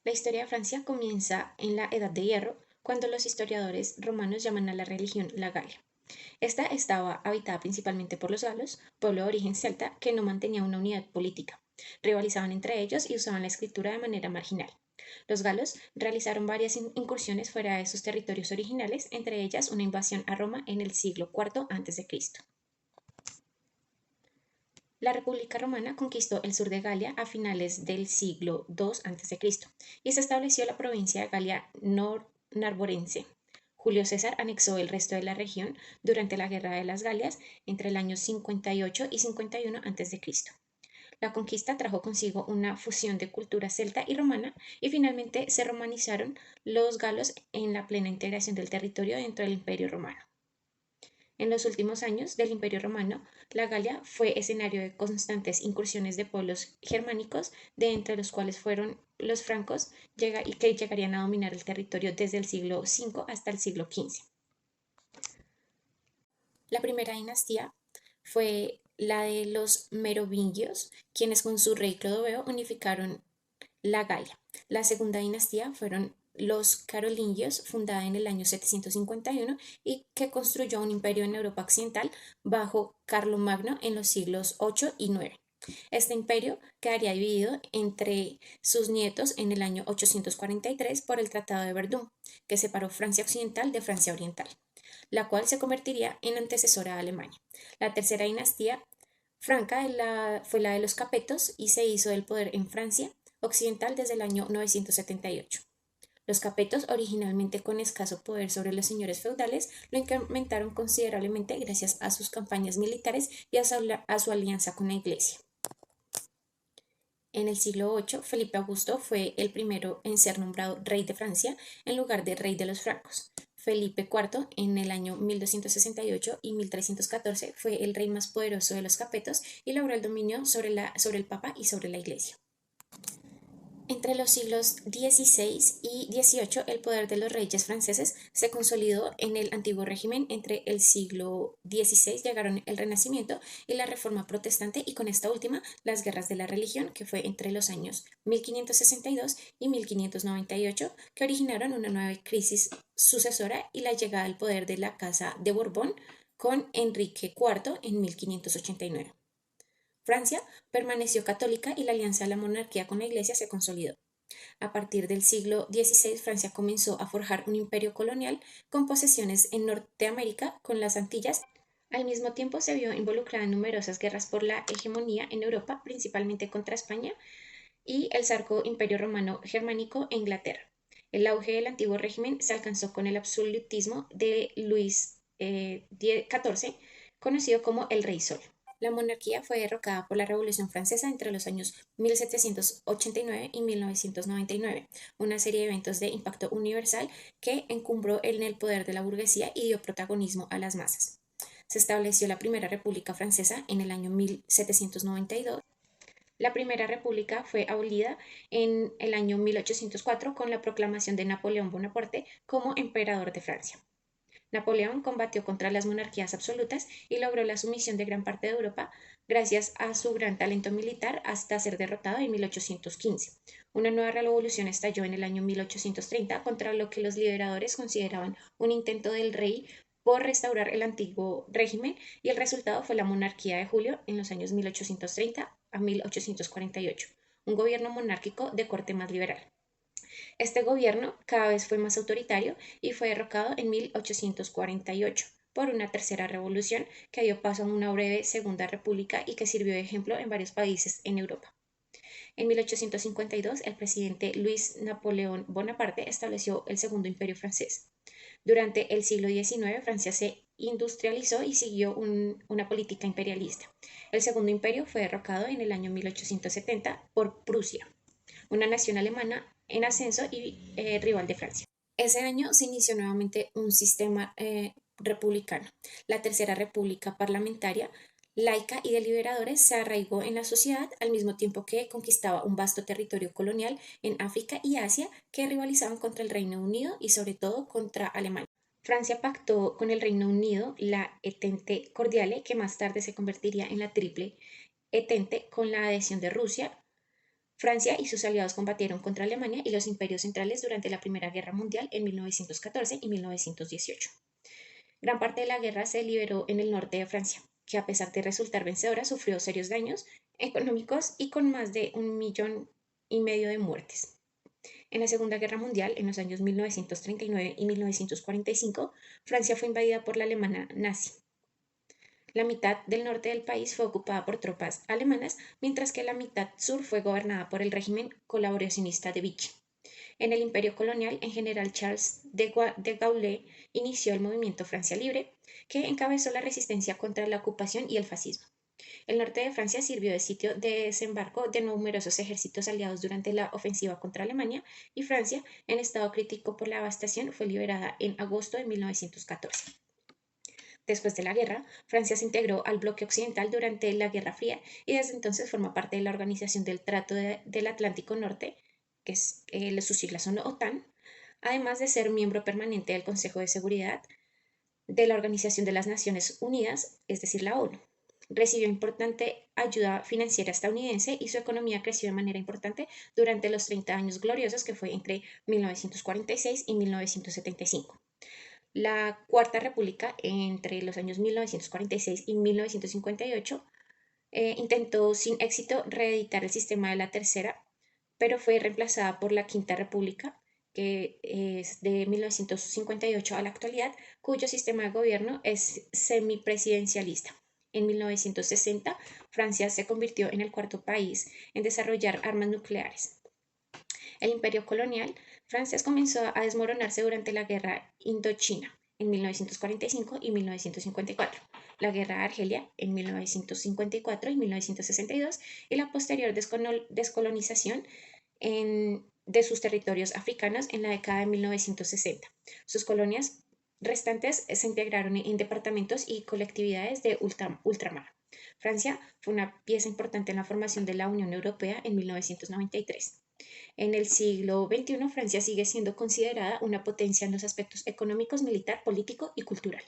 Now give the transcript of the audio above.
La historia de Francia comienza en la Edad de Hierro, cuando los historiadores romanos llaman a la religión la Galia. Esta estaba habitada principalmente por los galos, pueblo de origen celta que no mantenía una unidad política. Rivalizaban entre ellos y usaban la escritura de manera marginal. Los galos realizaron varias incursiones fuera de sus territorios originales, entre ellas una invasión a Roma en el siglo IV a.C. La República Romana conquistó el sur de Galia a finales del siglo II a.C. y se estableció la provincia de Galia Narborense. Julio César anexó el resto de la región durante la Guerra de las Galias entre el año 58 y 51 a.C. La conquista trajo consigo una fusión de cultura celta y romana y finalmente se romanizaron los galos en la plena integración del territorio dentro del Imperio Romano. En los últimos años del Imperio Romano, la Galia fue escenario de constantes incursiones de pueblos germánicos, de entre los cuales fueron los francos, y que llegarían a dominar el territorio desde el siglo V hasta el siglo XV. La primera dinastía fue la de los merovingios, quienes con su rey Clodoveo unificaron la Galia. La segunda dinastía fueron los carolingios, fundada en el año 751 y que construyó un imperio en Europa occidental bajo Carlomagno en los siglos 8 y 9. Este imperio quedaría dividido entre sus nietos en el año 843 por el Tratado de Verdún, que separó Francia occidental de Francia oriental, la cual se convertiría en antecesora de Alemania. La tercera dinastía franca fue la de los Capetos y se hizo del poder en Francia occidental desde el año 978. Los capetos, originalmente con escaso poder sobre los señores feudales, lo incrementaron considerablemente gracias a sus campañas militares y a su alianza con la Iglesia. En el siglo VIII, Felipe Augusto fue el primero en ser nombrado rey de Francia en lugar de rey de los francos. Felipe IV, en el año 1268 y 1314, fue el rey más poderoso de los capetos y logró el dominio sobre el Papa y sobre la Iglesia. Entre los siglos XVI y XVIII, el poder de los reyes franceses se consolidó en el antiguo régimen. Entre el siglo XVI llegaron el Renacimiento y la Reforma Protestante, y con esta última, las guerras de la religión, que fue entre los años 1562 y 1598, que originaron una nueva crisis sucesora y la llegada al poder de la Casa de Borbón con Enrique IV en 1589. Francia permaneció católica y la alianza de la monarquía con la Iglesia se consolidó. A partir del siglo XVI, Francia comenzó a forjar un imperio colonial con posesiones en Norteamérica, con las Antillas. Al mismo tiempo se vio involucrada en numerosas guerras por la hegemonía en Europa, principalmente contra España y el Sacro Imperio Romano Germánico e Inglaterra. El auge del antiguo régimen se alcanzó con el absolutismo de Luis XIV, conocido como el Rey Sol. La monarquía fue derrocada por la Revolución Francesa entre los años 1789 y 1999, una serie de eventos de impacto universal que encumbró en el poder de la burguesía y dio protagonismo a las masas. Se estableció la Primera República Francesa en el año 1792. La Primera República fue abolida en el año 1804 con la proclamación de Napoleón Bonaparte como emperador de Francia. Napoleón combatió contra las monarquías absolutas y logró la sumisión de gran parte de Europa gracias a su gran talento militar hasta ser derrotado en 1815. Una nueva revolución estalló en el año 1830 contra lo que los liberadores consideraban un intento del rey por restaurar el antiguo régimen, y el resultado fue la monarquía de Julio en los años 1830 a 1848, un gobierno monárquico de corte más liberal. Este gobierno cada vez fue más autoritario y fue derrocado en 1848 por una tercera revolución que dio paso a una breve Segunda República y que sirvió de ejemplo en varios países en Europa. En 1852, el presidente Luis Napoleón Bonaparte estableció el Segundo Imperio francés. Durante el siglo XIX, Francia se industrializó y siguió una política imperialista. El Segundo Imperio fue derrocado en el año 1870 por Prusia, una nación alemana en ascenso y rival de Francia. Ese año se inició nuevamente un sistema republicano. La Tercera República Parlamentaria, laica y de liberadores, se arraigó en la sociedad al mismo tiempo que conquistaba un vasto territorio colonial en África y Asia que rivalizaban contra el Reino Unido y sobre todo contra Alemania. Francia pactó con el Reino Unido la Entente Cordiale, que más tarde se convertiría en la Triple Entente con la adhesión de Rusia, Francia y sus aliados combatieron contra Alemania y los imperios centrales durante la Primera Guerra Mundial en 1914 y 1918. Gran parte de la guerra se liberó en el norte de Francia, que a pesar de resultar vencedora sufrió serios daños económicos y con más de 1,5 millones de muertes. En la Segunda Guerra Mundial, en los años 1939 y 1945, Francia fue invadida por la Alemania nazi. La mitad del norte del país fue ocupada por tropas alemanas, mientras que la mitad sur fue gobernada por el régimen colaboracionista de Vichy. En el imperio colonial, en general Charles de Gaulle inició el movimiento Francia Libre, que encabezó la resistencia contra la ocupación y el fascismo. El norte de Francia sirvió de sitio de desembarco de numerosos ejércitos aliados durante la ofensiva contra Alemania, y Francia, en estado crítico por la devastación, fue liberada en agosto de 1914. Después de la guerra, Francia se integró al bloque occidental durante la Guerra Fría y desde entonces forma parte de la Organización del Trato del Atlántico Norte, que sus siglas son OTAN, además de ser miembro permanente del Consejo de Seguridad de la Organización de las Naciones Unidas, es decir, la ONU. Recibió importante ayuda financiera estadounidense y su economía creció de manera importante durante los 30 años gloriosos que fue entre 1946 y 1975. La Cuarta República, entre los años 1946 y 1958, intentó sin éxito reeditar el sistema de la Tercera, pero fue reemplazada por la Quinta República, que es de 1958 a la actualidad, cuyo sistema de gobierno es semipresidencialista. En 1960, Francia se convirtió en el cuarto país en desarrollar armas nucleares. El imperio colonial francés comenzó a desmoronarse durante la Guerra Indochina en 1945 y 1954, la Guerra de Argelia en 1954 y 1962 y la posterior descolonización de sus territorios africanos en la década de 1960. Sus colonias restantes se integraron en departamentos y colectividades de ultramar. Francia fue una pieza importante en la formación de la Unión Europea en 1993. En el siglo XXI, Francia sigue siendo considerada una potencia en los aspectos económicos, militar, político y cultural.